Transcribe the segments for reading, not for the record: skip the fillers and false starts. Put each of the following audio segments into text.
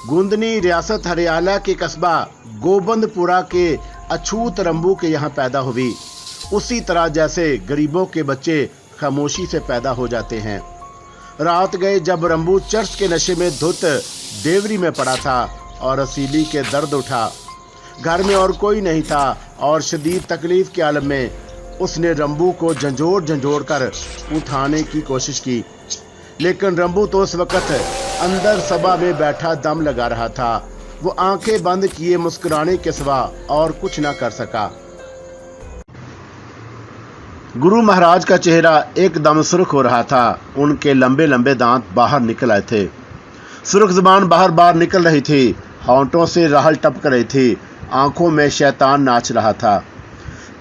गुंदनी रियासत हरियाणा के कस्बा गोबंदपुरा के अछूत रंबू के यहाँ पैदा हुई। उसी तरह जैसे गरीबों के बच्चे खामोशी से पैदा हो जाते हैं। रात गए जब रंबू चर्च के नशे में धुत देवरी में पड़ा था और रसीली के दर्द उठा। घर में और कोई नहीं था और शदीद तकलीफ के आलम में उसने रंबू को झंझोड़ कर उठाने की कोशिश की, लेकिन रंबू तो उस वक्त अंदर सभा में बैठा दम लगा रहा था। वो आंखें बंद किए मुस्कुराने के सिवा और कुछ ना कर सका। गुरु महाराज का चेहरा एकदम सुर्ख हो रहा था। उनके लंबे लंबे दांत बाहर निकल आए थे, सुर्ख जुबान बाहर बाहर निकल रही थी, होंठों से राहल टपक रही थी, आंखों में शैतान नाच रहा था।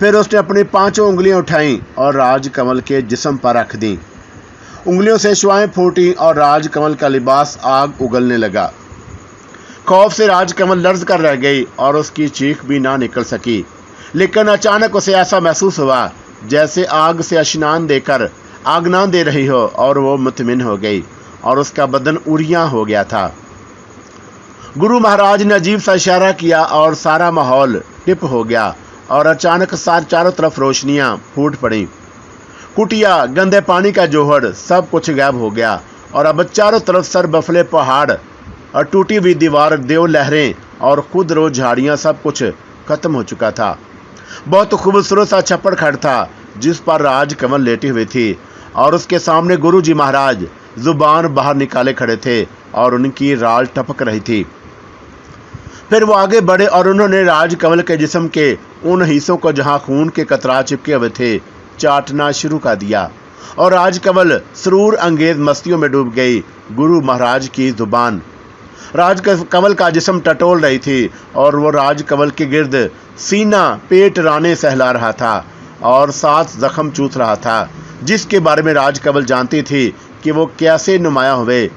फिर उसने अपनी 5 उंगलियां उठाईं और राजकमल के जिस्म पर रख दी। उंगलियों से शुआएं फूटी और राजकमल का लिबास आग उगलने लगा। खौफ से राजकमल लर्ज कर रह गई और उसकी चीख भी ना निकल सकी। लेकिन अचानक उसे ऐसा महसूस हुआ जैसे आग से स्नान देकर आगनान दे रही हो, और वो मुतमिन हो गई और उसका बदन उड़िया हो गया था। गुरु महाराज ने अजीब सा इशारा किया और सारा माहौल टिप हो गया और अचानक चारों तरफ रोशनियां फूट पड़ी। कुटिया, गंदे पानी का जोहड़, सब कुछ गायब हो गया और अब चारों तरफ सर बफले पहाड़ और टूटी हुई दीवार, देव लहरें और खुद रोज झाड़ियां, सब कुछ खत्म हो चुका था। बहुत खूबसूरत सा छप्पड़ खड़ था जिस पर राजकमल लेटी हुई थी और उसके सामने गुरु जी महाराज जुबान बाहर निकाले खड़े थे और उनकी राल टपक रही थी। फिर वो आगे बढ़े और उन्होंने राजकमल के जिस्म के उन हिस्सों को जहां खून के कतरा चिपके हुए थे चाटना शुरू कर दिया और राजकमल सुरूर अंगेज मस्तियों में डूब गई। गुरु महाराज की जुबान राजकमल का जिस्म टटोल रही थी और वो राजकमल के गिर्द सीना, पेट, राने सहला रहा था और साथ जख्म चूस रहा था, जिसके बारे में राजकमल जानती थी कि वो कैसे नुमाया हुए।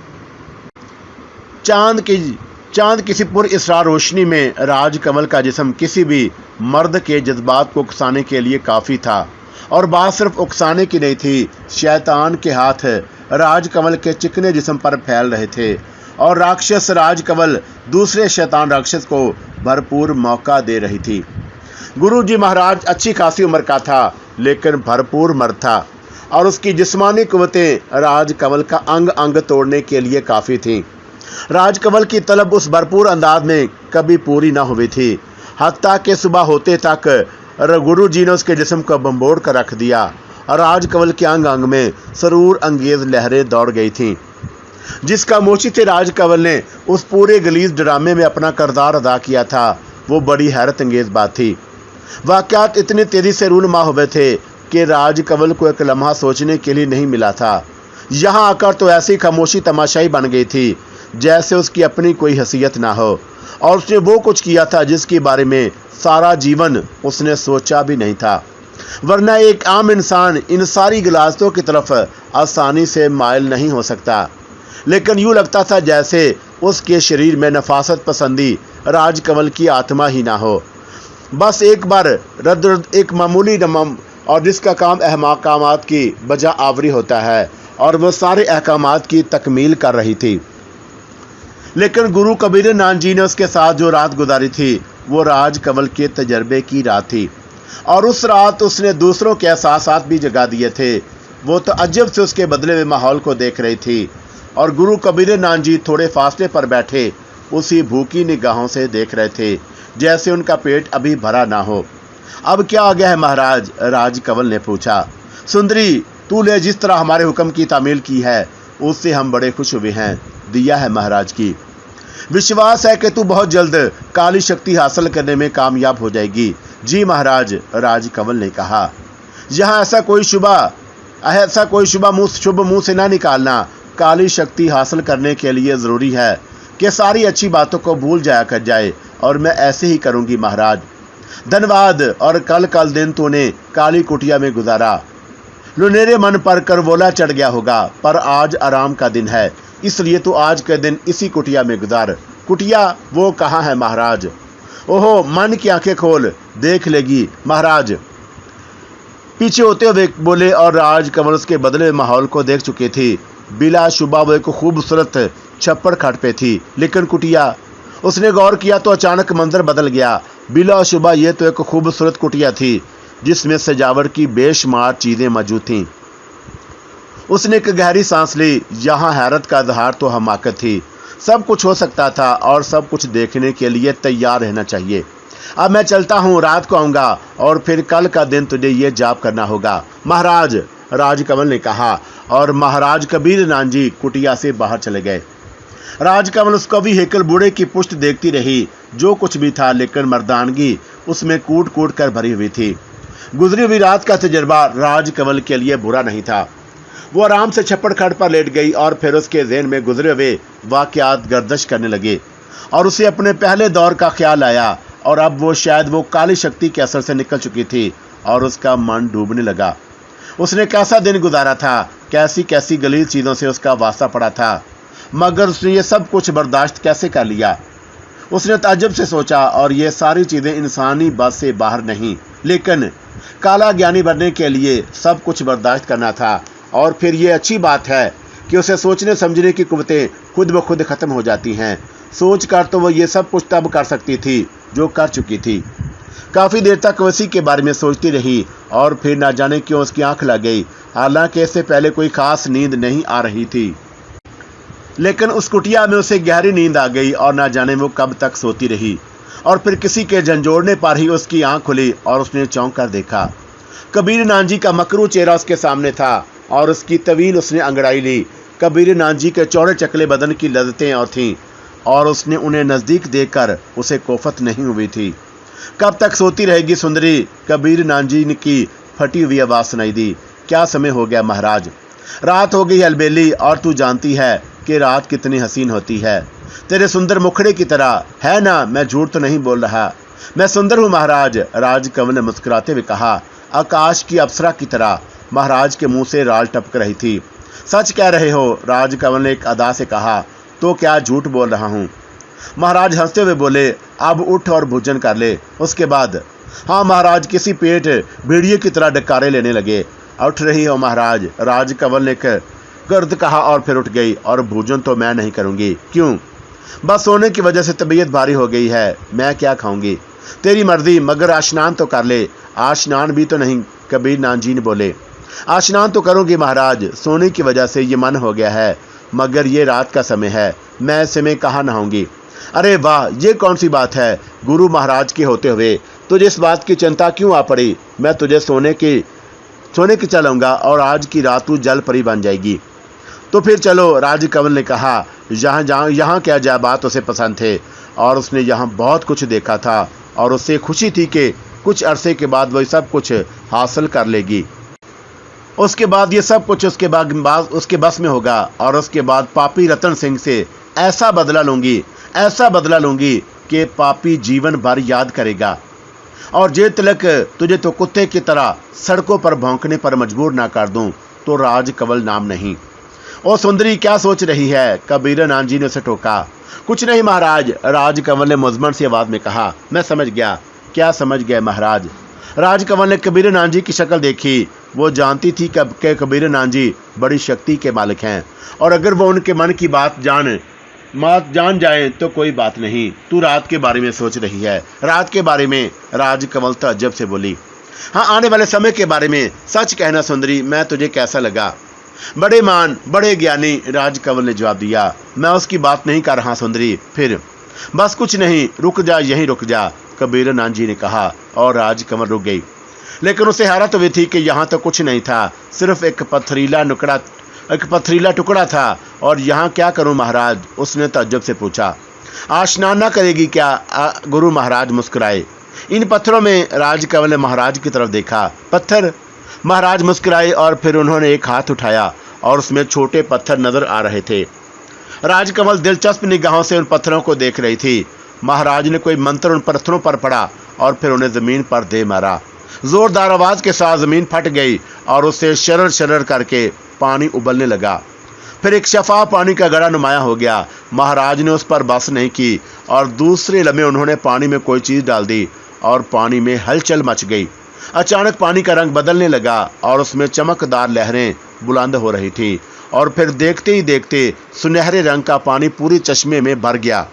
चांद किसी पुर इसरार रोशनी में राजकमल का जिस्म किसी भी मर्द के जज्बात को उकसाने के लिए काफ़ी था। और बात सिर्फ उकसाने की नहीं थी, शैतान के हाथ राजकमल के चिकने जिस्म पर फैल रहे थे और राक्षस राजकमल दूसरे शैतान राक्षस को भरपूर मौका दे रही थी। गुरु जी महाराज अच्छी खासी उम्र का था, लेकिन भरपूर मर्द था और उसकी जिस्मानी कुव्वतें राजकमल का अंग अंग तोड़ने के लिए काफ़ी थीं। राजकमल की तलब उस भरपूर अंदाज में कभी पूरी ना हुई थी। हत्ता के सुबह होते तक गुरु जी ने उसके जिस्म को बम्बोड़ कर रख दिया और राजकमल के अंग अंग में सरूर अंगेज लहरें दौड़ गई थीं। जिसका मोची थे राजकमल ने उस पूरे गलीज ड्रामे में अपना किरदार अदा किया था, वो बड़ी हैरत अंगेज बात थी। वाक़यात इतनी तेजी से रूनुमा हुए थे कि राजकमल को एक लम्हा सोचने के लिए नहीं मिला था। यहाँ आकर तो ऐसी खामोशी तमाशाई बन गई थी जैसे उसकी अपनी कोई हैसियत ना हो और उसने वो कुछ किया था जिसके बारे में सारा जीवन उसने सोचा भी नहीं था। वरना एक आम इंसान इन सारी गिलासतों की तरफ आसानी से माइल नहीं हो सकता। लेकिन यूँ लगता था जैसे उसके शरीर में नफासत पसंदी राजकमल की आत्मा ही ना हो। बस एक बार एक मामूली नमम और जिसका काम अहकामात की बजा आवरी होता है और वह सारे अहकामात की तकमील कर रही थी। लेकिन गुरु कबीर नानक जी ने उसके साथ जो रात गुजारी थी वो राजकमल के तजर्बे की रात थी और उस रात उसने दूसरों के एहसासात भी जगा दिए थे। वो तो अजब से उसके बदले हुए माहौल को देख रही थी और गुरु कबीर नानक जी थोड़े फासले पर बैठे उसी भूखी निगाहों से देख रहे थे जैसे उनका पेट अभी भरा ना हो। अब क्या आ गया है महाराज? राजकमल ने पूछा। सुंदरी, तूने जिस तरह हमारे हुक्म की तामील की है उससे हम बड़े खुश हुए हैं। दिया है महाराज की। विश्वास है कि तू बहुत जल्द काली शक्ति हासिल करने में कामयाब हो जाएगी। जी महाराज, राजकमल ने कहा। यहाँ ऐसा कोई शुभ मुंह से ना निकालना। काली शक्ति हासिल करने के लिए ज़रूरी है कि सारी अच्छी बातों को भूल जाया कर जाए और मैं ऐसे ही करूँगी महाराज। धन्यवाद। और कल दिन तूने काली कुटिया में गुजारा, लुनेरे मन पर करवोला चढ़ गया होगा, पर आज आराम का दिन है, इसलिए तो आज के दिन इसी कुटिया में गुजार। कुटिया वो कहाँ है महाराज? ओहो, मन की आंखें खोल, देख लेगी महाराज। पीछे होते हुए बोले और राजकमल उसके बदले माहौल को देख चुकी थी। बिला शुबा वो एक खूबसूरत छप्पड़ खाट पे थी, लेकिन कुटिया। उसने गौर किया तो अचानक मंजर बदल गया। बिलाशुबा ये तो एक खूबसूरत कुटिया थी जिसमें सजावट की बेशुमार चीजें मौजूद थीं। उसने एक गहरी सांस ली। यहाँ हैरत का इजहार तो हमाकत थी। सब कुछ हो सकता था और सब कुछ देखने के लिए तैयार रहना चाहिए। अब मैं चलता हूँ, रात को आऊँगा और फिर कल का दिन तुझे ये जाप करना होगा महाराज, राजकमल ने कहा। और महाराज कबीर नानजी कुटिया से बाहर चले गए। राजकमल उस कवि हेकल बूढ़े की पुष्ट देखती रही। जो कुछ भी था, लेकिन मर्दानगी उसमें कूट कूट कर भरी हुई थी। गुजरी हुई रात का तजर्बा राजकमल के लिए बुरा नहीं था। वो आराम से छप्पड़ खाट पर लेट गई और फिर उसके ज़हन में गुजरे हुए वाक़यात गर्दिश करने लगे और उसे अपने पहले दौर का ख्याल आया। और अब वो शायद वो काली शक्ति के असर से निकल चुकी थी और उसका मन डूबने लगा। उसने कैसा दिन गुजारा था, कैसी कैसी गलील चीज़ों से उसका वास्ता पड़ा था, मगर उसने ये सब कुछ बर्दाश्त कैसे कर लिया। उसने ताज्जुब से सोचा, और ये सारी चीज़ें इंसानी बस से बाहर नहीं, लेकिन काला ज्ञानी बनने के लिए सब कुछ बर्दाश्त करना था। और फिर ये अच्छी बात है कि उसे सोचने समझने की कुव्वतें खुद ब खुद ख़त्म हो जाती हैं। सोच कर तो वो ये सब कुछ तब कर सकती थी जो कर चुकी थी। काफ़ी देर तक वसी के बारे में सोचती रही और फिर ना जाने क्यों उसकी आंख लग गई। हालांकि इससे पहले कोई खास नींद नहीं आ रही थी, लेकिन उस कुटिया में उसे गहरी नींद आ गई और ना जाने वो कब तक सोती रही। और फिर किसी के झंझोड़ने पर ही उसकी आंख खुली और उसने चौंक कर देखा। कबीर नानजी का मकरू चेहरा उसके सामने था और उसकी तवील उसने अंगड़ाई ली। कबीर नानजी के चौड़े चकले बदन की लज़्ज़तें और थीं और उसने उन्हें नज़दीक देखकर उसे कोफत नहीं हुई थी। कब तक सोती रहेगी सुंदरी, कबीर नानजी की फटी हुई आवाज़ सुनाई दी। क्या समय हो गया महाराज, रात हो गई अलबेली, और तू जानती है कि रात कितनी हसीन होती है, तेरे सुंदर मुखड़े की तरह, है ना। मैं झूठ तो नहीं बोल रहा, मैं सुंदर हूँ महाराज, राजकमल ने मुस्कुराते हुए कहा। आकाश की अप्सरा की तरह महाराज के मुंह से राल टपक रही थी। सच कह रहे हो, राजकमल ने एक अदा से कहा। तो क्या झूठ बोल रहा हूँ? महाराज हंसते हुए बोले। अब उठ और भोजन कर ले, उसके बाद। हाँ महाराज, किसी पेट भेड़िए की तरह डकारे लेने लगे। उठ रही हो महाराज, राजकमल ने गर्द कहा और फिर उठ गई। और भोजन तो मैं नहीं करूँगी। क्यों? बस सोने की वजह से तबीयत भारी हो गई है। मैं क्या खाऊंगी? तेरी मर्जी, मगर आशनान तो कर ले। आशनान भी तो नहीं, कबीर नानजी ने बोले। आशनान तो करूँगी महाराज, सोने की वजह से ये मन हो गया है, मगर ये रात का समय है, मैं ऐसे में कहाँ नहाऊंगी। अरे वाह, ये कौन सी बात है? गुरु महाराज के होते हुए तुझे इस बात की चिंता क्यों आ पड़ी? मैं तुझे सोने की चलाऊंगा और आज की रात तू जल परी बन जाएगी। तो फिर चलो, राजकमल ने कहा। यहाँ क्या जाबात उसे पसंद थे और उसने यहाँ बहुत कुछ देखा था और उससे खुशी थी कि कुछ अरसे के बाद वह सब कुछ हासिल कर लेगी। उसके बाद ये सब कुछ उसके बस में होगा और उसके बाद पापी रतन सिंह से ऐसा बदला लूंगी कि पापी जीवन भर याद करेगा। और जे तिलक तुझे तो कुत्ते की तरह सड़कों पर भौंकने पर मजबूर ना कर दूं तो राजकमल नाम नहीं। ओ सुंदरी, क्या सोच रही है? कबीर नानजी ने उसे टोका। कुछ नहीं महाराज, राजकमल ने मुज़म्मन सी आवाज़ में कहा। मैं समझ गया। क्या समझ गए महाराज? राजकमल ने कबीर नानजी की शक्ल देखी। वो जानती थी कि कबीर नानजी बड़ी शक्ति के मालिक हैं और अगर वो उनके मन की बात जान जाए तो कोई बात नहीं। तू रात के बारे में सोच रही है? रात के बारे में? राजकमल ताज्जुब से बोली। हाँ, आने वाले समय के बारे में। सच कहना सुंदरी, मैं तुझे कैसा लगा? बड़े मान, बड़े ज्ञानी, राजकमल ने जवाब दिया। मैं उसकी बात नहीं कर रहा सुंदरी। फिर? बस कुछ नहीं, रुक जा, यहीं रुक जा, कबीर नानजी ने कहा और राजकमल रुक गई। लेकिन उसे हैरत हुई थी कि यहाँ तो कुछ नहीं था, सिर्फ एक पथरीला टुकड़ा था। और यहाँ क्या करूँ महाराज? उसने ताज्जुब से पूछा। आशनान ना करेगी क्या? गुरु महाराज मुस्कुराए। इन पत्थरों में? राजकमल ने महाराज की तरफ देखा। पत्थर? महाराज मुस्कुराए और फिर उन्होंने एक हाथ उठाया और उसमें छोटे पत्थर नजर आ रहे थे। राजकमल दिलचस्प निगाहों से उन पत्थरों को देख रही थी। महाराज ने कोई मंत्र उन पत्थरों पर पड़ा और फिर उन्हें जमीन पर दे मारा। जोरदार आवाज के साथ जमीन फट गई और उससे शरर शरर करके पानी उबलने लगा। फिर एक शफाफ पानी का गड़ा नुमाया हो गया। महाराज ने उस पर बस नहीं की और दूसरे लम्हे उन्होंने पानी में कोई चीज़ डाल दी और पानी में हलचल मच गई। अचानक पानी का रंग बदलने लगा और उसमें चमकदार लहरें बुलंद हो रही थी और फिर देखते ही देखते सुनहरे रंग का पानी पूरी चश्मे में भर गया।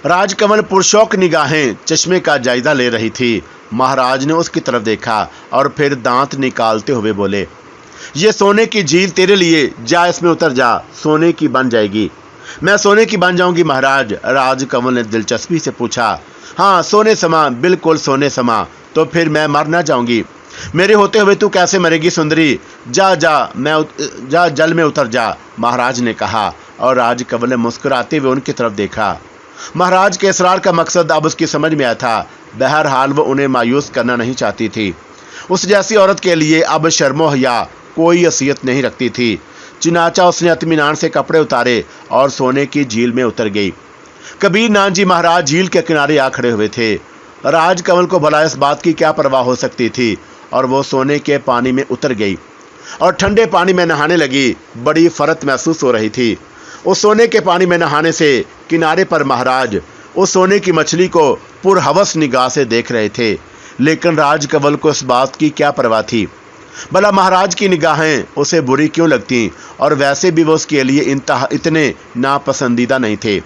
राजकमल पुरशौक निगाहें चश्मे का जायजा ले रही थी। महाराज ने उसकी तरफ देखा और फिर दांत निकालते हुए बोले, ये सोने की झील तेरे लिए, जा इसमें उतर जा, सोने की बन जाएगी। मैं सोने की बन जाऊंगी महाराज? राजकमल ने दिलचस्पी से पूछा। हाँ, सोने समा, बिल्कुल सोने समा। तो फिर मैं मर ना जाऊंगी? मेरे होते हुए तू कैसे मरेगी सुंदरी? जा जा जल में उतर जा, महाराज ने कहा। और राजकमल ने मुस्कुराते हुए उनकी तरफ देखा। महाराज के इसरार का मकसद अब उसकी समझ में आया था। बहरहाल वो उन्हें मायूस करना नहीं चाहती थी। उस जैसी औरत के लिए अब शर्मो हया कोई हैसियत नहीं रखती थी। चुनाचा उसने इत्मीनान से कपड़े उतारे और सोने की झील में उतर गई। कबीर नान जी महाराज झील के किनारे आ खड़े हुए थे। राजकमल को भला इस बात की क्या परवाह हो सकती थी, और वो सोने के पानी में उतर गई और ठंडे पानी में नहाने लगी। बड़ी फरत महसूस हो रही थी। उस सोने के पानी में नहाने से किनारे पर महाराज उस सोने की मछली को पुरहवस निगाह से देख रहे थे। लेकिन राजकमल को इस बात की क्या परवाह थी? भला महाराज की निगाहें उसे बुरी क्यों लगती? और वैसे भी वो उसके लिए इतने नापसंदीदा नहीं थे।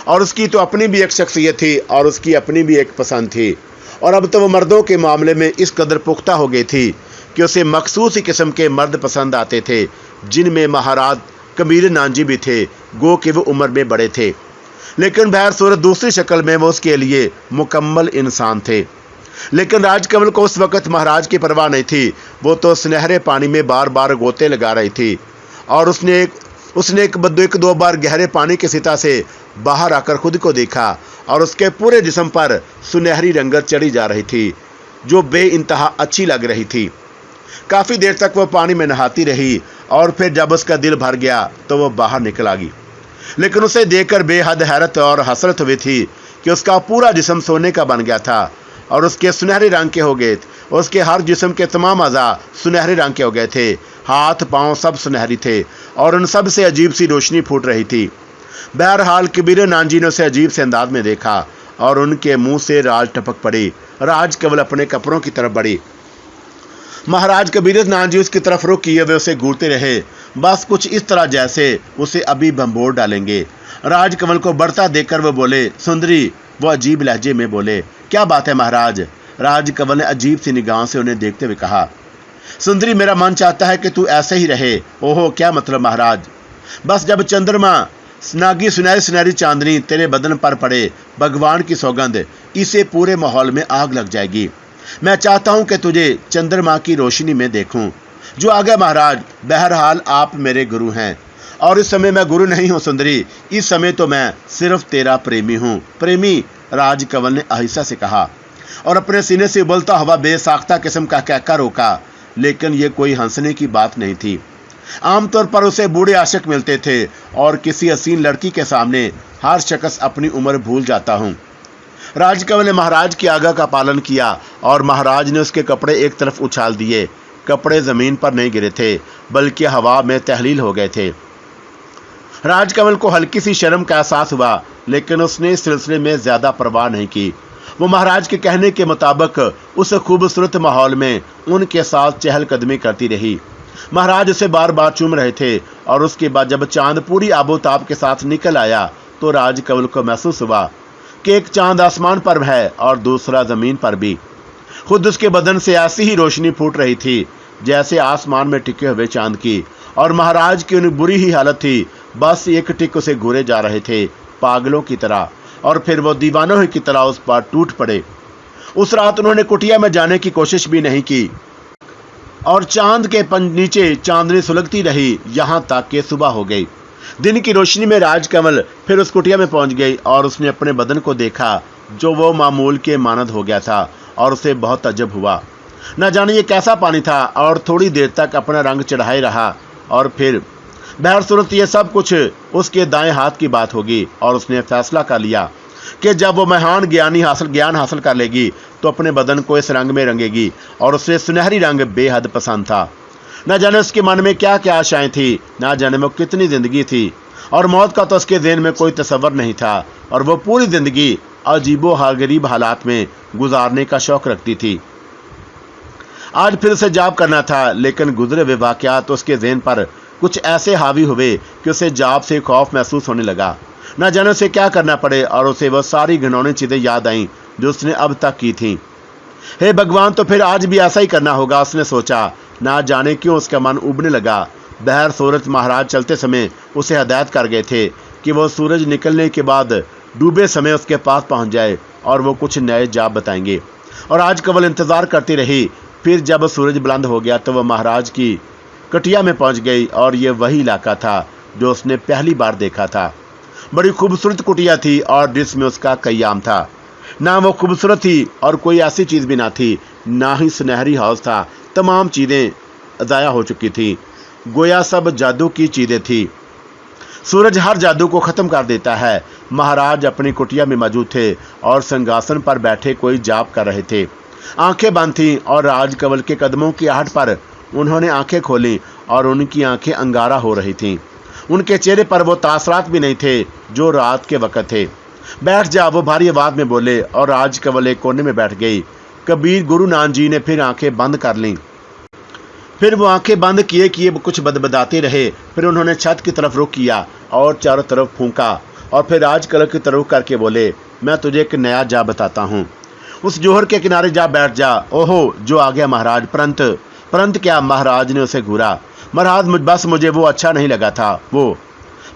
और उसकी तो अपनी भी एक शख्सियत थी और उसकी अपनी भी एक पसंद थी। और अब तो वो मर्दों के मामले में इस कदर पुख्ता हो गई थी कि उसे मखसूस ही किस्म के मर्द पसंद आते थे, जिनमें महाराज कबीर नान जी भी थे, गो कि वो उम्र में बड़े थे। लेकिन बहर सूरत दूसरी शक्ल में वो उसके लिए मुकम्मल इंसान थे। लेकिन राजकमल को उस वक़्त महाराज की परवाह नहीं थी। वो तो सुनहरे पानी में बार बार गोते लगा रही थी और उसने एक दो बार गहरे पानी के सिता से बाहर आकर खुद को देखा और उसके पूरे जिस्म पर सुनहरी रंगत चढ़ी जा रही थी, जो बेइंतहा अच्छी लग रही थी। काफ़ी देर तक वो पानी में नहाती रही और फिर जब उसका दिल भर गया तो वो बाहर निकल आ गई। लेकिन उसे देखकर बेहद हैरत और हसरत हुई थी कि उसका पूरा जिस्म सोने का बन गया था और उसके सुनहरे रंग के हो गए। उसके हर जिस्म के तमाम अज़ा सुनहरे रंग के हो गए थे। हाथ पांव सब सुनहरी थे और उन सब से अजीब सी रोशनी फूट रही थी। बहरहाल कबीर नान जी ने उसे अजीब से अंदाज में देखा और उनके मुंह से राज टपक पड़ी। राजकमल अपने कपड़ों की तरफ बढ़ी। महाराज कबीर नान जी उसकी तरफ रुख किए हुए उसे घूरते रहे, बस कुछ इस तरह जैसे उसे अभी बम्बोर डालेंगे। राजकमल को बढ़ता देखकर वो बोले, सुंदरी। वो अजीब लहजे में बोले, क्या बात है महाराज? राजकमल ने अजीब सी निगाह से उन्हें देखते हुए कहा, सुंदरी, मेरा मन चाहता है कि तू ऐसे ही रहे। ओहो, क्या मतलब महाराज? बस जब चंद्रमा नागी सुनहरी सुनहरी चांदनी तेरे बदन पर पड़े, भगवान की सौगंध, इसे पूरे माहौल में आग लग जाएगी। मैं चाहता हूं कि तुझे चंद्रमा की रोशनी में देखूं। जो आ गया महाराज। बहरहाल आप मेरे गुरु हैं और इस समय मैं गुरु नहीं हूं सुंदरी, इस समय तो मैं सिर्फ तेरा प्रेमी हूं। प्रेमी? राजकमल ने आहिस्ता से कहा और अपने सीने से उबलता हुआ बेसाख्ता किस्म का कहकर रोका। लेकिन ये कोई हंसने की बात नहीं थी। आमतौर पर उसे बूढ़े आशिक मिलते थे और किसी हसीन लड़की के सामने हर शख्स अपनी उम्र भूल जाता हूँ। राजकमल ने महाराज की आज्ञा का पालन किया और महाराज ने उसके कपड़े एक तरफ उछाल दिए। कपड़े जमीन पर नहीं गिरे थे बल्कि हवा में तहलील हो गए थे। राजकमल को हल्की सी शर्म का एहसास हुआ, लेकिन उसने इस सिलसिले में ज्यादा परवाह नहीं की। वो महाराज के कहने के मुताबिक उस खूबसूरत माहौल में उनके साथ चहलकदमी करती रही। महाराज उसे बार बार चूम रहे थे और उसके बाद जब चांद पूरी आबोताब के साथ निकल आया तो राजकमल को महसूस हुआ कि एक चांद आसमान पर है और दूसरा जमीन पर भी। खुद उसके बदन से ऐसी ही रोशनी फूट रही थी जैसे आसमान में टिके हुए चांद की, और महाराज की उन बुरी ही हालत थी। बस एक टिक उसे घूरे जा रहे थे पागलों की तरह, और फिर वो दीवानों की तरह उस पर टूट पड़े। उस रात उन्होंने कुटिया में जाने की कोशिश भी नहीं की और चांद के नीचे चांदनी सुलगती रही यहाँ तक कि सुबह हो गई। दिन की रोशनी में राजकमल फिर उस कुटिया में पहुंच गई और उसने अपने बदन को देखा जो वो मामूल के मानद हो गया था और उसे बहुत तजब हुआ। न जाने ये कैसा पानी था और थोड़ी देर तक अपना रंग चढ़ाए रहा और फिर बहर सूरत ये सब कुछ उसके दाएं हाथ की बात होगी और उसने फैसला कर लिया कि जब वो महान ज्ञान हासिल कर लेगी तो अपने बदन को इस रंग में रंगेगी, और उसे सुनहरी रंग बेहद पसंद था। न जाने उसके मन में क्या क्या आशाएं थी, न जाने वो कितनी जिंदगी थी, और मौत का तो उसके ज़हन में कोई तसव्वुर नहीं था, और वो पूरी जिंदगी अजीबो गरीब हालात में गुजारने का शौक रखती थी। आज फिर उसे जाप करना था, लेकिन गुजरे हुए वाक़यात उसके ज़हन पर कुछ ऐसे हावी हुए कि उसे जाप से खौफ महसूस होने लगा। न जाने उसे क्या करना पड़े और उसे वह सारी घिनौनी चीज़ें याद आईं जो उसने अब तक की थीं। हे भगवान, तो फिर आज भी ऐसा ही करना होगा, उसने सोचा। ना जाने क्यों उसका मन उबने लगा। बहर सूरज महाराज चलते समय उसे हदायत कर गए थे कि वो सूरज निकलने के बाद डूबे समय उसके पास पहुंच जाए और वो कुछ नए जाप बताएंगे। और आज कंवल इंतज़ार करती रही। फिर जब सूरज बुलंद हो गया तो वह महाराज की कटिया में पहुंच गई और ये वही इलाका था जो उसने पहली बार देखा था। बड़ी खूबसूरत कुटिया थी और जिसमें उसका कयाम था। ना वो खूबसूरत थी और कोई ऐसी चीज़ भी ना थी, ना ही सुनहरी हाउस था। तमाम चीज़ें ज़ाया हो चुकी थी, गोया सब जादू की चीज़ें थी। सूरज हर जादू को ख़त्म कर देता है। महाराज अपनी कुटिया में मौजूद थे और सिंहासन पर बैठे कोई जाप कर रहे थे। आंखें बंद थीं और राजकमल के कदमों की आहट पर उन्होंने आंखें खोलीं और उनकी आंखें अंगारा हो रही थीं। उनके चेहरे पर वो तासरात भी नहीं थे जो रात के वक़्त थे। बैठ जा, वो भारी आवाज़ में बोले और राजकमल एक कोने में बैठ गई। कबीर गुरु नानक जी ने फिर आंखें बंद कर लीं। फिर वो आंखें बंद किए कुछ बदबदाते रहे। फिर उन्होंने छत की तरफ रुख किया और चारों तरफ फूंका और फिर राजकमल की तरफ करके बोले, मैं तुझे एक नया जा बताता हूँ। उस जोहर के किनारे जा बैठ जा। ओहो, जो आ गया महाराज। परंत क्या? महाराज ने उसे घूरा। महाराज, बस मुझे वो अच्छा नहीं लगा था। वो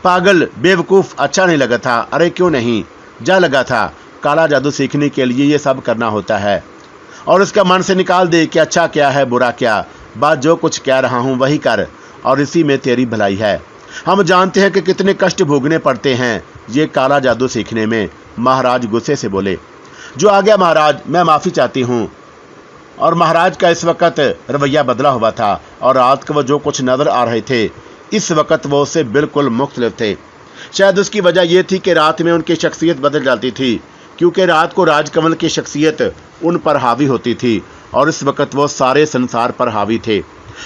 पागल, बेवकूफ़, अच्छा नहीं लगा था। अरे क्यों नहीं, जा लगा था। काला जादू सीखने के लिए ये सब करना होता है और उसका मन से निकाल दे कि अच्छा क्या है, बुरा क्या। बात जो कुछ कह रहा हूँ वही कर और इसी में तेरी भलाई है। हम जानते हैं कि कितने कष्ट भोगने पड़ते हैं ये काला जादू सीखने में। महाराज गुस्से से बोले, जो आ गया महाराज, मैं माफ़ी चाहती हूँ। और महाराज का इस वक्त रवैया बदला हुआ था और रात को वो जो कुछ नज़र आ रहे थे इस वक्त वो उससे बिल्कुल मुख्तलिफ थे। शायद उसकी वजह यह थी कि रात में उनकी शख्सियत बदल जाती थी, क्योंकि रात को राजकमल की शख्सियत उन पर हावी होती थी और इस वक्त वो सारे संसार पर हावी थे।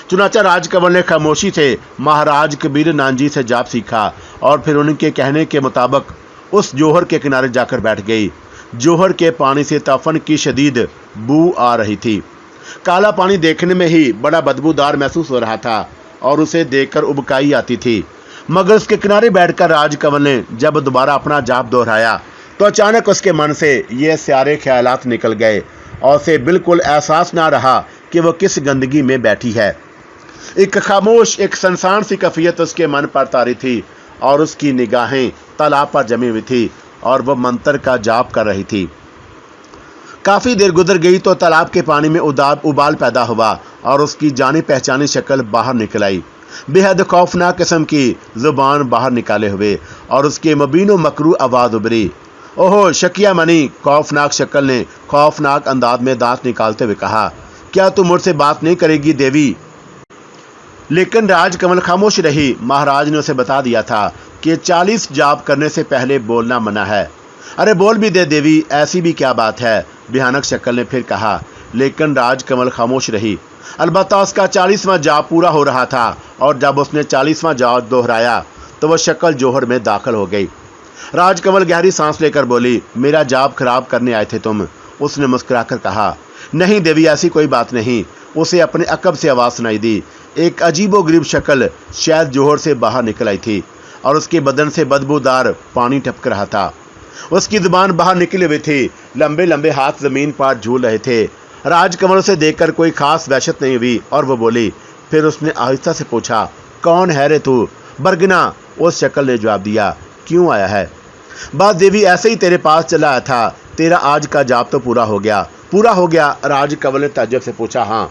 चुनाचा राजकमल ने खामोशी से महाराज कबीर नानक जी से जाप सीखा और फिर उनके कहने के मुताबिक उस जोहर के किनारे जाकर बैठ गई। जोहर के पानी से तफन की शदीद बू आ रही थी। काला पानी देखने में ही बड़ा बदबूदार महसूस हो रहा था और उसे देखकर उबकाई आती थी। मगर उसके किनारे बैठकर राजकमल ने जब दोबारा अपना जाप दोहराया तो अचानक उसके मन से ये सारे ख्यालात निकल गए और उसे बिल्कुल एहसास ना रहा कि वो किस गंदगी में बैठी है। एक खामोश, एक संसान सी कैफियत उसके मन पर तारी थी और उसकी निगाहें तालाब पर जमी हुई थी और वह मंत्र का जाप कर रही थी। काफ़ी देर गुजर गई तो तालाब के पानी में उबाल पैदा हुआ और उसकी जानी पहचानी शक्ल बाहर निकल आई। बेहद खौफनाक किस्म की जुबान बाहर निकाले हुए और उसके मबीनो मकरू आवाज़ उभरी। ओहो शकिया मनी, खौफनाक शक्ल ने खौफनाक अंदाज में दांत निकालते हुए कहा, क्या तू मुझसे बात नहीं करेगी देवी? लेकिन राजकमल खामोश रही। महाराज ने उसे बता दिया था कि 40 जाप करने से पहले बोलना मना है। अरे बोल भी दे देवी, ऐसी भी क्या बात है? भयानक शक्ल ने फिर कहा। लेकिन राजकमल खामोश रही। अलबत्ता उसका 40वां जाप पूरा हो रहा था और जब उसने 40वां जाप दोहराया तो वह शक्ल जोहर में दाखिल हो गई। राजकमल गहरी सांस लेकर बोली, मेरा जाप खराब करने आए थे तुम? उसने मुस्कुराकर कहा, नहीं देवी, ऐसी कोई बात नहीं। उसे अपने अकब से आवाज़ सुनाई दी। एक अजीबोगरीब शक्ल शायद जोहर से बाहर निकल आई थी और उसके बदन से बदबूदार पानी टपक रहा था। उसकी जुबान बाहर निकली हुई थी, लंबे लंबे हाथ जमीन पर झूल रहे थे। राजकमल उसे देखकर कोई खास वहशत नहीं हुई और वो बोली। फिर उसने आहिस्ता से पूछा, कौन है रे तू? बरगना, उस शक्ल ने जवाब दिया। क्यों आया है? बस देवी, ऐसे ही तेरे पास चला आया था। तेरा आज का जाप तो पूरा हो गया। पूरा हो गया? राजकमल ने ताज्जुब से पूछा। हाँ।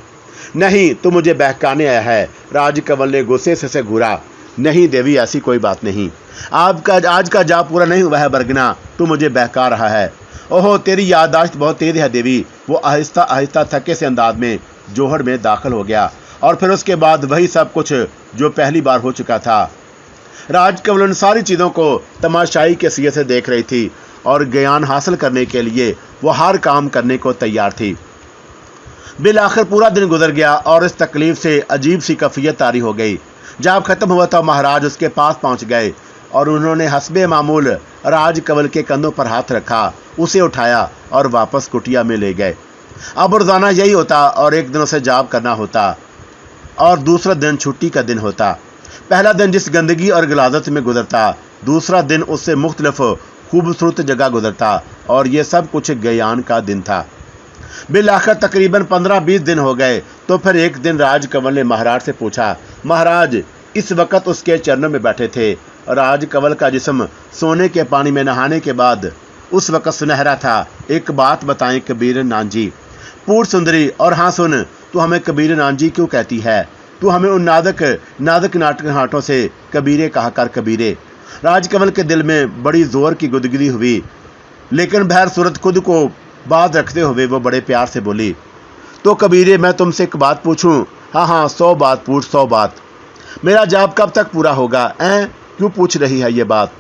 नहीं, तू मुझे बहकाने आया है। राजकमल ने गुस्से से घूरा। नहीं देवी, ऐसी कोई बात नहीं। आपका आज का जाप पूरा नहीं हुआ है बरगना, तू मुझे बहका रहा है। ओहो, तेरी याददाश्त बहुत तेज है देवी। वो आहिस्ता आहिस्ता थके से अंदाज में जोहर में दाखिल हो गया और फिर उसके बाद वही सब कुछ जो पहली बार हो चुका था। राजकमल उन सारी चीज़ों को तमाशाई के सीए से देख रही थी और ज्ञान हासिल करने के लिए वो हर काम करने को तैयार थी। बिल आखिर पूरा दिन गुजर गया और इस तकलीफ से अजीब सी कैफियत तारी हो गई। जब ख़त्म हुआ था महाराज उसके पास पहुंच गए और उन्होंने हस्बे मामूल राजकमल के कंधों पर हाथ रखा, उसे उठाया और वापस कुटिया में ले गए। अब रोज़ाना यही होता और एक दिन उसे जाप करना होता और दूसरा दिन छुट्टी का दिन होता। पहला दिन जिस गंदगी और गलाजत में गुजरता, दूसरा दिन उससे मुख्तलिफ खूबसूरत जगह गुजरता, और ये सब कुछ ज्ञान का दिन था। बिल आखिर तकरीबन 15-20 दिन हो गए तो फिर एक दिन राजकमल ने महाराज से पूछा। महाराज इस वक्त उसके चरणों में बैठे थे। राजकमल का जिस्म सोने के पानी में नहाने के बाद उस वक्त सुनहरा था। एक बात बताएं कबीर नानजी। पूर्ण सुंदरी, और हाँ सुन, तू हमें कबीर नानजी क्यों कहती है? तू हमें उन नादक नाटहाटों से कबीरे कहा कर, कबीरे। राजकमल के दिल में बड़ी जोर की गुदगुदी हुई, लेकिन बहर सूरत खुद को बात रखते हुए वो बड़े प्यार से बोली, तो कबीरे मैं तुमसे एक बात पूछूं? हाँ हाँ 100 बात पूछ, 100 बात। मेरा जाप कब तक पूरा होगा? क्यों पूछ रही है ये बात?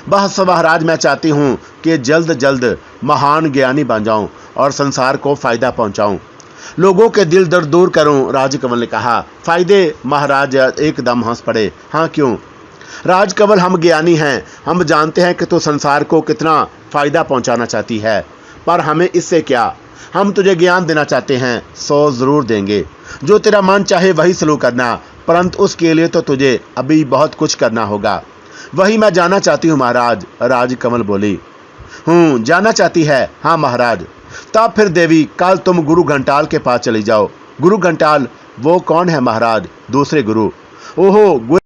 बस महाराज मैं चाहती हूँ कि जल्द जल्द महान ज्ञानी बन जाऊँ और संसार को फ़ायदा पहुँचाऊँ, लोगों के दिल दर्द दूर करूँ। राजकमल ने कहा। फ़ायदे? महाराज एकदम हंस पड़े। हाँ क्यों? राजकमल हम ज्ञानी हैं, हम जानते हैं कि तू संसार को कितना फ़ायदा पहुँचाना चाहती है, पर हमें इससे क्या? हम तुझे ज्ञान देना चाहते हैं, 100 ज़रूर देंगे। जो तेरा मन चाहे वही सलूक करना, परंतु उसके लिए तो तुझे अभी बहुत कुछ करना होगा। वही मैं जानना चाहती हूँ महाराज। राजकमल बोली। जानना चाहती है? हाँ महाराज। तब फिर देवी कल तुम गुरु घंटाल के पास चली जाओ। गुरु घंटाल? वो कौन है महाराज? दूसरे गुरु। ओहो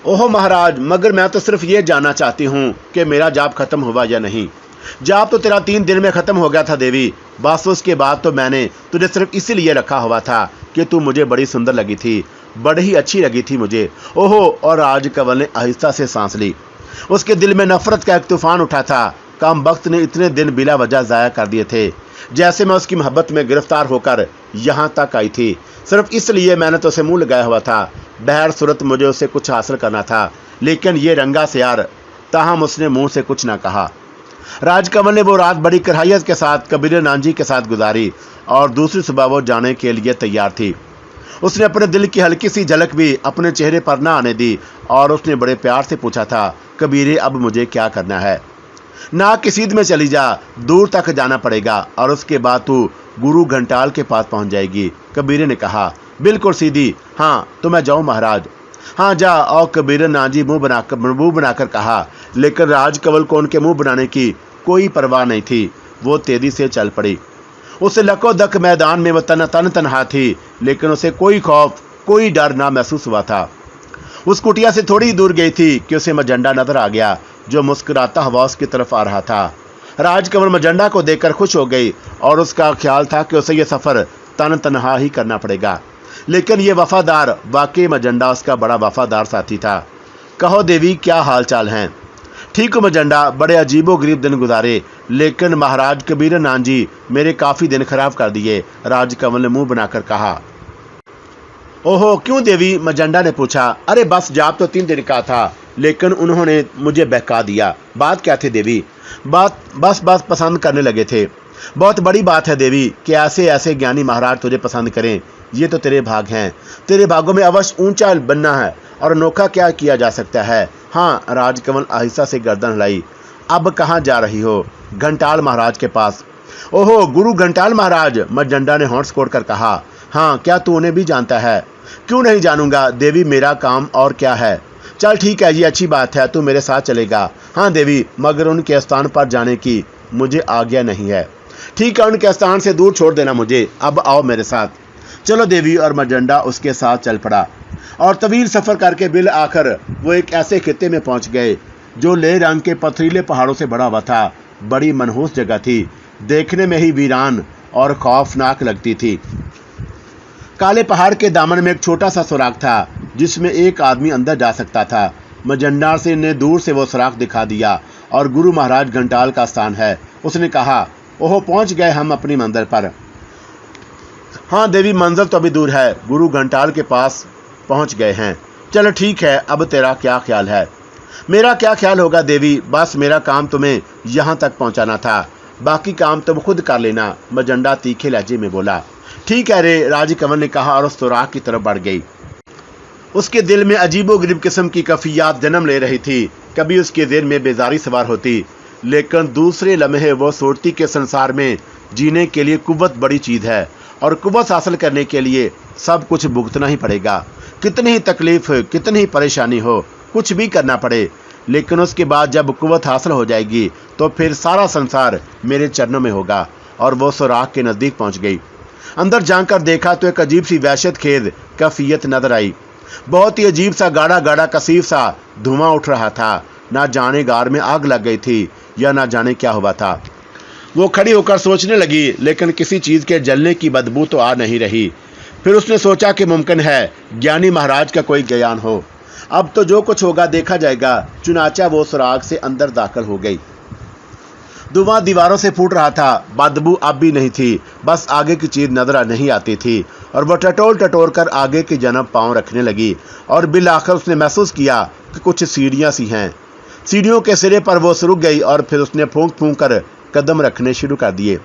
ओहो महाराज, मगर मैं तो सिर्फ ये जानना चाहती हूँ कि मेरा जाप खत्म हुआ या नहीं। जाप तो तेरा 3 दिन में खत्म हो गया था देवी। बस उसके बाद तो मैंने तुझे सिर्फ इसीलिए रखा हुआ था कि तू मुझे बड़ी सुंदर लगी थी, बड़ी ही अच्छी लगी थी मुझे। ओहो। और राजकमल ने आहिस्ता से सांस ली। उसके दिल में नफरत का एक तूफान उठा था। कम वक्त ने इतने दिन बिला वजह ज़ाया कर दिए थे, जैसे मैं उसकी मोहब्बत में गिरफ्तार होकर यहाँ तक आई थी। सिर्फ इसलिए मैंने तो उसे मुँह लगाया हुआ था। बहर सूरत मुझे उससे कुछ हासिल करना था, लेकिन ये रंगा से यार। ताहम उसने मुंह से कुछ ना कहा। राजकमल ने वो रात बड़ी कराहियत के साथ कबीर नानजी के साथ गुजारी और दूसरी सुबह वो जाने के लिए तैयार थी। उसने अपने दिल की हल्की सी झलक भी अपने चेहरे पर ना आने दी और उसने बड़े प्यार से पूछा था, कबीरे अब मुझे क्या करना है? ना कि सीध में चली जा, दूर तक जाना पड़ेगा और उसके बाद तू गुरु घंटाल के पास पहुंच जाएगी। कबीरे ने कहा। बिल्कुल सीधी। हाँ तो मैं जाऊं महाराज? हाँ जा। और कबीर नानजी मुंह बनाकर कहा, लेकिन राजकमल को उनके मुंह बनाने की कोई परवाह नहीं थी। वो तेजी से चल पड़ी। उसे लकोदक मैदान में वो तनहा थी, लेकिन उसे कोई खौफ कोई डर ना महसूस हुआ था। उस कुटिया से थोड़ी दूर गई थी कि उसे मजंडा नजर आ गया, जो मुस्कुराता हुआ उसकी तरफ आ रहा था। राजकमल मजंडा को देखकर खुश हो गई और उसका ख्याल था कि उसे यह सफ़र तनहा ही करना पड़ेगा, लेकिन ये वफादार, वाकई मजंडा उसका बड़ा वफादार साथी था। कहो देवी क्या हाल चाल हैं? ठीक हो मजंडा, बड़े अजीबो गरीब दिन गुजारे, लेकिन महाराज कबीर नानजी मेरे काफ़ी दिन खराब कर दिए। राजकमल ने मुंह बनाकर कहा। ओहो क्यों देवी? मजंडा ने पूछा। अरे बस जाप तो 3 दिन का था, लेकिन उन्होंने मुझे बहका दिया। बात क्या थी देवी? बात बस पसंद करने लगे थे। बहुत बड़ी बात है देवी कि ऐसे ज्ञानी महाराज तुझे पसंद करें। ये तो तेरे भाग हैं। तेरे भागों में अवश्य ऊंचा बनना है और अनोखा क्या किया जा सकता है। हाँ। राजकमल आहिस्ता से गर्दन हिलाई। अब कहाँ जा रही हो? घंटाल महाराज के पास। ओहो गुरु घंटाल महाराज? मजंडा ने होंठ सिकोड़ कर कहा। हाँ क्या तू उन्हें भी जानता है? क्यों नहीं जानूंगा देवी, मेरा काम और क्या है। चल ठीक है, ये अच्छी बात है, तू मेरे साथ चलेगा। हाँ देवी, मगर उनके स्थान पर जाने की मुझे आज्ञा नहीं है। ठीक है, उनके स्थान से दूर छोड़ देना मुझे। अब आओ मेरे साथ। चलो देवी। और मजंडा उसके साथ चल पड़ा और तवील सफ़र करके बिल आखिर वो एक ऐसे खित्ते में पहुंच गए जो लेह रंग के पथरीले पहाड़ों से बड़ा हुआ था। बड़ी मनहूस जगह थी, देखने में ही वीरान और खौफनाक लगती थी। काले पहाड़ के दामन में एक छोटा सा सुराख था, जिसमें एक आदमी अंदर जा सकता था। मजंडा से ने दूर से वो सुराख दिखा दिया और गुरु महाराज घंटाल का स्थान है। उसने कहा। ओहो पहुंच गए हम अपनी मंजिल पर। हाँ देवी, मंजिल तो अभी दूर है, गुरु घंटाल के पास पहुंच गए हैं। चलो ठीक है, अब तेरा क्या ख्याल है? मेरा क्या ख्याल होगा देवी, बस मेरा काम तुम्हें यहाँ तक पहुँचाना था, बाकी काम तुम खुद कर लेना। मजंडा तीखे लहजे में बोला। ठीक है रे, राजकमल ने कहा और उस सुराख की तरफ बढ़ गई। उसके दिल में अजीबो गरीब किस्म की कफियात जन्म ले रही थी। कभी उसके दिल में बेजारी सवार होती, लेकिन दूसरे लम्हे वो सोचती कि संसार में जीने के लिए कुव्वत बड़ी चीज़ है और कुव्वत हासिल करने के लिए सब कुछ भुगतना ही पड़ेगा। कितनी ही तकलीफ, कितनी ही परेशानी हो, कुछ भी करना पड़े, लेकिन उसके बाद जब कुव्वत हासिल हो जाएगी तो फिर सारा संसार मेरे चरणों में होगा। और वो सुराख के नज़दीक पहुंच गई। अंदर जाकर देखा तो एक अजीब सी वहशत खेद कैफियत नजर आई। बहुत ही अजीब सा गाढ़ा गाढ़ा कसीफ सा धुआं उठ रहा था। ना जाने गार में आग लग गई थी या ना जाने क्या हुआ था। वो खड़ी होकर सोचने लगी, लेकिन किसी चीज़ के जलने की बदबू तो आ नहीं रही। फिर उसने सोचा कि मुमकिन है ज्ञानी महाराज का कोई ज्ञान हो। अब तो जो कुछ होगा देखा जाएगा। चुनाचा वो सुराग से अंदर दाखिल हो गई। धुआं दीवारों से फूट रहा था। बदबू अब भी नहीं थी, बस आगे की चीज नजर नहीं आती थी। और वह टटोल टटोल कर आगे की जानब पांव रखने लगी और बिल आखिर उसने महसूस किया कि कुछ सीढ़ियां सी हैं। सीढ़ियों के सिरे पर वो रुक गई और फिर उसने फूंक फूंक कर कदम रखने शुरू कर दिए।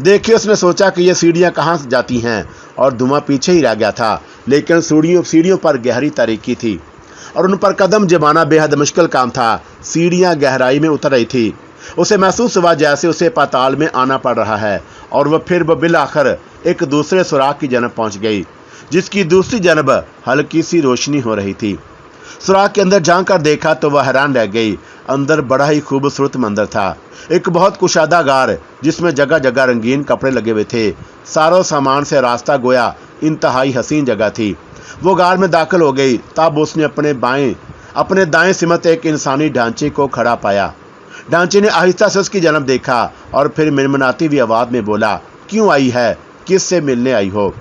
देखिए, उसने सोचा कि ये सीढ़ियां कहाँ जाती हैं और धुआं पीछे ही रह गया था, लेकिन सीढ़ियों पर गहरी तारीकी थी और उन पर कदम जमाना बेहद मुश्किल काम था। सीढ़ियां गहराई में उतर रही थी। उसे महसूस हुआ जैसे उसे पाताल में आना पड़ रहा है और वह बिल आखिर एक दूसरे सुराख की जानब पहुंच गई, जिसकी दूसरी जानब हल्की सी रोशनी हो रही थी। सुराख के अंदर जाकर देखा तो वह हैरान रह गई। अंदर बड़ा ही खूबसूरत मंदिर था। एक बहुत कुशादा गार जिसमें जगह जगह रंगीन कपड़े लगे हुए थे। सारों सामान से रास्ता गोया इंतहाई हसीन जगह थी। वो गार में दाखिल हो गई। तब उसने अपने दाएं सिमत एक इंसानी ढांचे को खड़ा पाया। ढांचे ने आहिस्ता से उसकी जानब देखा और फिर मिनमिनाती हुई आवाज में बोला, क्यों आई है? किससे मिलने आई हो?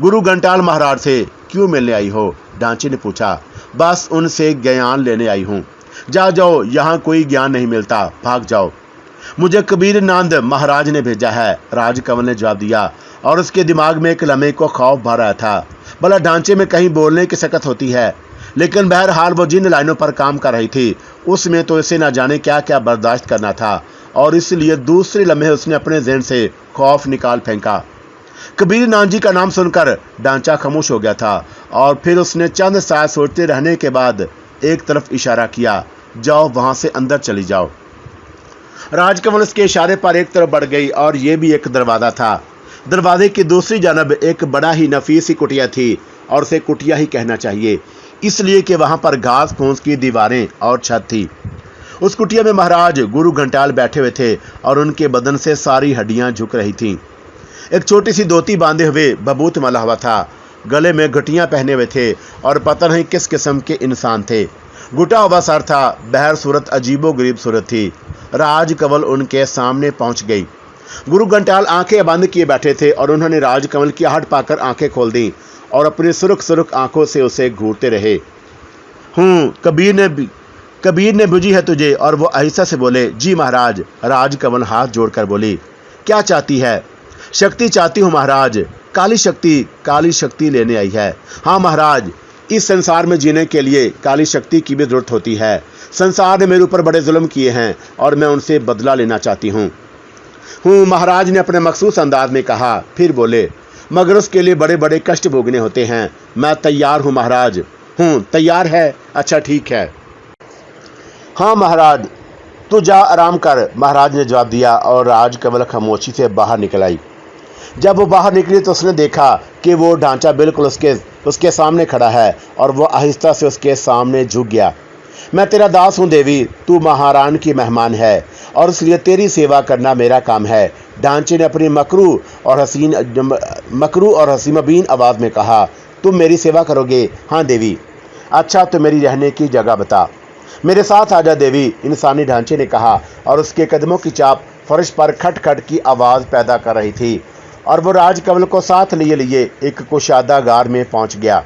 गुरु घंटाल महाराज से। क्यों मिलने आई हो? ढांचे ने पूछा। बस उनसे ज्ञान लेने आई हूँ। जाओ, यहाँ कोई ज्ञान नहीं मिलता, भाग जाओ। मुझे कबीर नंद महाराज ने भेजा है, राजकमल ने जवाब दिया। और उसके दिमाग में एक लम्हे को खौफ भर रहा था। भला ढांचे में कहीं बोलने की सकत होती है, लेकिन बहरहाल वो जिन लाइनों पर काम कर रही थी उसमें तो इसे न जाने क्या क्या बर्दाश्त करना था, और इसलिए दूसरे लम्हे उसने अपने ज़हन से खौफ निकाल फेंका। कबीर नानक जी का नाम सुनकर ढांचा खामोश हो गया था और फिर उसने चंद साय सोचते रहने के बाद एक तरफ इशारा किया, जाओ, वहां से अंदर चली जाओ। राजकमल उसके इशारे पर एक तरफ बढ़ गई और यह भी एक दरवाज़ा था। दरवाजे की दूसरी जानब एक बड़ा ही नफीस सी कुटिया थी, और उसे कुटिया ही कहना चाहिए, इसलिए कि वहां पर घास फूस की दीवारें और छत थी। उस कुटिया में महाराज गुरु घंटाल बैठे हुए थे और उनके बदन से सारी हड्डियां झुक रही थीं। एक छोटी सी धोती बांधे हुए बबूत मला हुआ था, गले में घटियां पहने हुए थे और पता नहीं किस किस्म के इंसान थे। घुटा हुआ सर था, बहर सूरत अजीबो गरीब सूरत थी। राजकमल उनके सामने पहुंच गई। गुरु घंटाल आंखें बंद किए बैठे थे और उन्होंने राजकमल की आहट पाकर आंखें खोल दी और अपनी सुर्ख सुर्ख आंखों से उसे घूरते रहे। कबीर ने बुझी है तुझे? और वो आहिस्ता से बोले, जी महाराज। राजकमल हाथ जोड़कर बोली, क्या चाहती है? शक्ति चाहती हूँ महाराज। काली शक्ति लेने आई है। हाँ महाराज, इस संसार में जीने के लिए काली शक्ति की भी जरूरत होती है। संसार ने मेरे ऊपर बड़े जुल्म किए हैं और मैं उनसे बदला लेना चाहती हूँ। महाराज ने अपने मखसूस अंदाज में कहा। फिर बोले, मगर उसके लिए बड़े बड़े कष्ट भोगने होते हैं। मैं तैयार हूँ महाराज। तैयार है? अच्छा ठीक है। हाँ महाराज, तू जा आराम कर, महाराज ने जवाब दिया और राजकमल खामोशी से बाहर निकल आई। जब वो बाहर निकली तो उसने देखा कि वो ढांचा बिल्कुल उसके सामने खड़ा है और वो आहिस्ता से उसके सामने झुक गया। मैं तेरा दास हूँ देवी, तू महारानी की मेहमान है और इसलिए तेरी सेवा करना मेरा काम है। ढांचे ने अपनी मकरू और हसीमबीन आवाज़ में कहा, तुम मेरी सेवा करोगे? हाँ देवी। अच्छा, तो मेरी रहने की जगह बता। मेरे साथ आजा देवी, इंसानी ढांचे ने कहा और उसके कदमों की चाप फर्श पर खट खट की आवाज़ पैदा कर रही थी और वो राजकमल को साथ लिए एक कुशादा गार में पहुंच गया।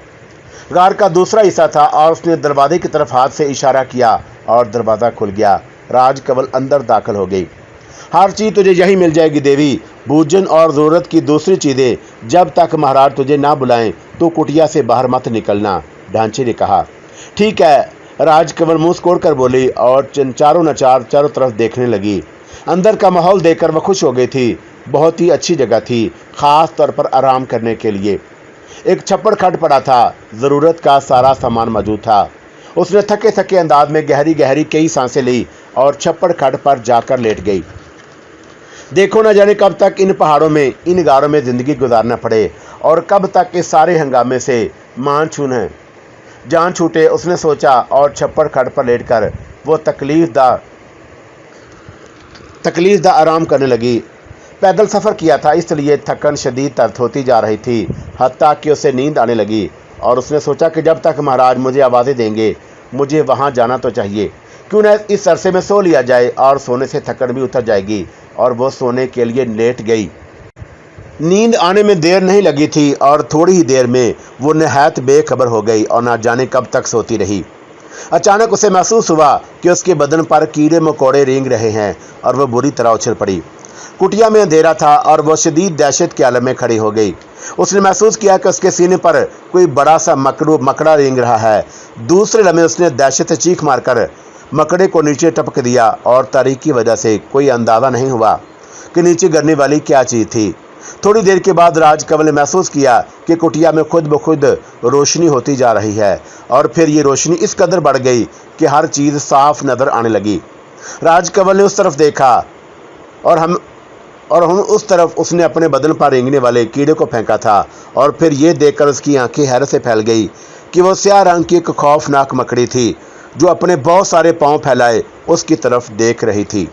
गार का दूसरा हिस्सा था और उसने दरवाजे की तरफ हाथ से इशारा किया और दरवाज़ा खुल गया। राजकमल अंदर दाखिल हो गई। हर चीज़ तुझे यही मिल जाएगी देवी, भोजन और ज़रूरत की दूसरी चीज़ें। जब तक महाराज तुझे ना बुलाएं तो कुटिया से बाहर मत निकलना, ढांचे ने कहा। ठीक है, राजकमल मुँह कोड़ कर बोली और चारों तरफ देखने लगी। अंदर का माहौल देखकर वह खुश हो गई थी। बहुत ही अच्छी जगह थी, ख़ास तौर पर आराम करने के लिए। एक छप्पड़ खट पड़ा था, ज़रूरत का सारा सामान मौजूद था। उसने थके थके अंदाज में गहरी गहरी कई सांसें ली और छप्पड़ खड़ पर जाकर लेट गई। देखो न जाने कब तक इन पहाड़ों में, इन गारों में ज़िंदगी गुजारना पड़े और कब तक इस सारे हंगामे से जान छूटे, उसने सोचा और छप्पड़ खड़ पर लेटकर वो तकलीफ आराम करने लगी। पैदल सफ़र किया था, इसलिए थकन शदीद दर्द होती जा रही थी, हत्ता कि उसे नींद आने लगी। और उसने सोचा कि जब तक महाराज मुझे आवाज़ें देंगे मुझे वहाँ जाना तो चाहिए, क्यों न इस अरसे में सो लिया जाए और सोने से थकन भी उतर जाएगी। और वो सोने के लिए लेट गई। नींद आने में देर नहीं लगी थी और थोड़ी ही देर में वो नहायत बेखबर हो गई और ना जाने कब तक सोती रही। अचानक उसे महसूस हुआ कि उसके बदन पर कीड़े मकोड़े रेंग रहे हैं और वह बुरी तरह उछल पड़ी। कुटिया में अंधेरा था और वह शदीद दहशत के आलम में खड़ी हो गई। उसने महसूस किया कि उसके सीने पर कोई बड़ा सा मकड़ा रेंग रहा है। दूसरे लम्हे उसने दहशत से चीख मारकर मकड़े को नीचे टपक दिया और तारीकी की वजह से कोई अंदाज़ा नहीं हुआ कि नीचे गिरने वाली क्या चीज़ थी। थोड़ी देर के बाद राजकमल ने महसूस किया कि कुटिया में खुद ब खुद रोशनी होती जा रही है और फिर ये रोशनी इस कदर बढ़ गई कि हर चीज़ साफ नज़र आने लगी। राजकमल ने उस तरफ देखा और हम उस तरफ उसने अपने बदन पर रेंगने वाले कीड़े को फेंका था। और फिर ये देखकर उसकी आंखें हैरत से फैल गई कि वो स्याह रंग की एक खौफनाक मकड़ी थी जो अपने बहुत सारे पाँव फैलाए उसकी तरफ देख रही थी।